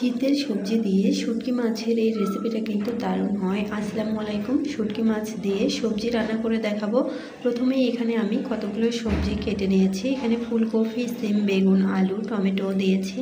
শীতের সবজি দিয়ে শুটকি মাছের এই রেসিপিটা কিন্তু দারুণ হয়। আসসালামু আলাইকুম। শুটকি মাছ দিয়ে সবজি রান্না করে দেখাবো। প্রথমেই এখানে আমি কতগুলো সবজি কেটে নিয়েছি। এখানে ফুলকপি, সিম, বেগুন, আলু, টমেটো দিয়েছি।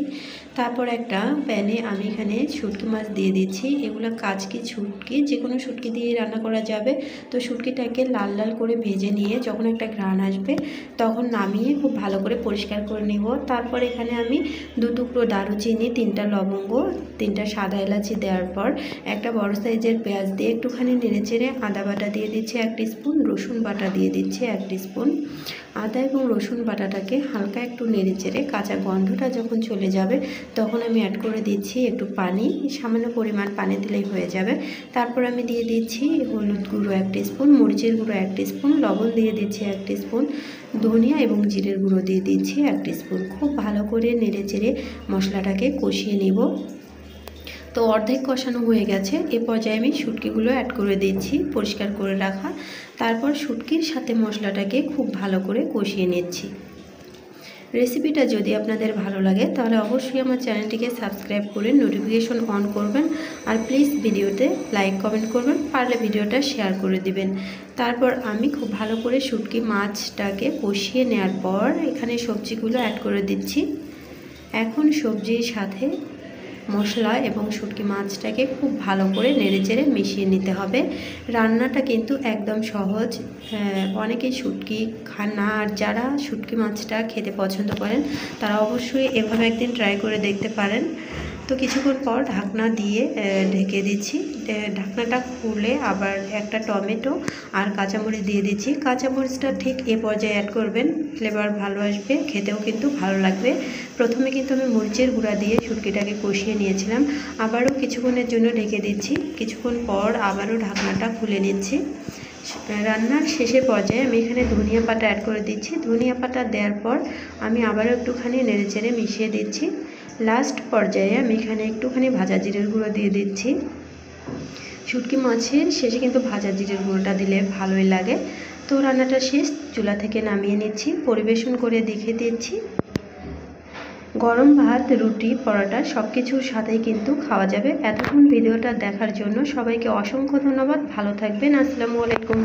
তারপর একটা প্যানে আমি এখানে শুটকি মাছ দিয়ে দিচ্ছি। এগুলো কাচকি শুটকি, যে কোনো শুটকি দিয়ে রান্না করা যাবে। তো শুটকিটাকে লাল লাল করে ভেজে নিয়ে যখন একটা ঘ্রাণ আসবে তখন নামিয়ে খুব ভালো করে পরিষ্কার করে নিব। তারপর এখানে আমি 2 টুকরো দারুচিনি, 3টা লবঙ্গ, 3টা সাদা এলাচি দেওয়ার পর একটা বড় সাইজের পেঁয়াজ দিয়ে একটুখানি নেড়েচেড়ে আদা বাটা দিয়ে দিচ্ছি 1 টিস্পুন, রসুন বাটা দিয়ে দিচ্ছি 1 টিস্পুন। আদা এবং রসুন বাটাটাকে হালকা একটু নেড়েচেড়ে কাঁচা গন্ধটা যখন চলে যাবে তখন আমি অ্যাড করে দিচ্ছি একটু পানি, সামান্য পরিমাণ পানি দিলেই হয়ে যাবে। তারপর আমি দিয়ে দিচ্ছি হলুদ গুঁড়ো 1 টিস্পুন, মরিচের গুঁড়ো 1 টিস্পুন, লবণ দিয়ে দিচ্ছি 1 টিস্পুন, ধনিয়া এবং জিরের গুঁড়ো দিয়ে দিচ্ছি 1 টিস্পুন। খুব ভালো করে নেড়েচেড়ে মশলাটাকে কষিয়ে নিব। তো অর্ধেক কষানো হয়ে গেছে। এ পর্যায়ে আমি শুটকিগুলো অ্যাড করে দিচ্ছি পরিষ্কার করে রাখা। তারপর শুটকির সাথে মশলাটাকে খুব ভালো করে কষিয়ে নিচ্ছি। রেসিপিটা যদি আপনাদের ভালো লাগে তাহলে অবশ্যই আমার চ্যানেলটিকে সাবস্ক্রাইব করে নোটিফিকেশন অন করবেন। আর প্লিজ ভিডিওতে লাইক কমেন্ট করবেন, পারলে ভিডিওটা শেয়ার করে দিবেন। তারপর আমি খুব ভালো করে শুটকি মাছটাকে কষিয়ে নেওয়ার পর এখানে সবজিগুলো অ্যাড করে দিচ্ছি। এখন সবজির সাথে মশলা এবং শুটকি মাছটাকে খুব ভালো করে নেড়েচেড়ে মিশিয়ে নিতে হবে। রান্নাটা কিন্তু একদম সহজ। অনেকেই শুটকি খান না, আর যারা শুটকি মাছটা খেতে পছন্দ করেন তারা অবশ্যই এভাবে একদিন ট্রাই করে দেখতে পারেন। তো কিছুক্ষণ পর ঢাকনা দিয়ে ঢেকে দিচ্ছি। ঢাকনাটা খুলে আবার একটা টমেটো আর কাঁচামরিচ দিয়ে দিচ্ছি। কাঁচামরিচটা ঠিক এ পর্যায়ে অ্যাড করবেন, ফ্লেভার ভালো আসবে, খেতেও কিন্তু ভালো লাগবে। প্রথমে কিন্তু আমি মরিচের গুঁড়া দিয়ে শুটকিটাকে কষিয়ে নিয়েছিলাম। আবারও কিছুক্ষণের জন্য ঢেকে দিচ্ছি। কিছুক্ষণ পর আবারও ঢাকনাটা খুলে নিচ্ছি। রান্নার শেষের পর্যায়ে আমি এখানে ধনিয়া পাতা অ্যাড করে দিচ্ছি। ধনিয়া পাতা দেওয়ার পর আমি আবারও একটুখানি নেড়েচেড়ে মিশিয়ে দিচ্ছি। লাস্ট পর্যায়ে আমি এখানে একটুখানি ভাজা জিরের গুঁড়ো দিয়ে দিচ্ছি। শুটকি মাছের শেষে কিন্তু ভাজা জিরের গুঁড়োটা দিলে ভালোই লাগে। তো রান্নাটা শেষ, চুলা থেকে নামিয়ে নিচ্ছি, পরিবেশন করে দেখিয়ে দিচ্ছি। গরম ভাত, রুটি, পরোটা সব কিছুর সাথেই কিন্তু খাওয়া যাবে। এতক্ষণ ভিডিওটা দেখার জন্য সবাইকে অসংখ্য ধন্যবাদ। ভালো থাকবেন। আসসালামু আলাইকুম।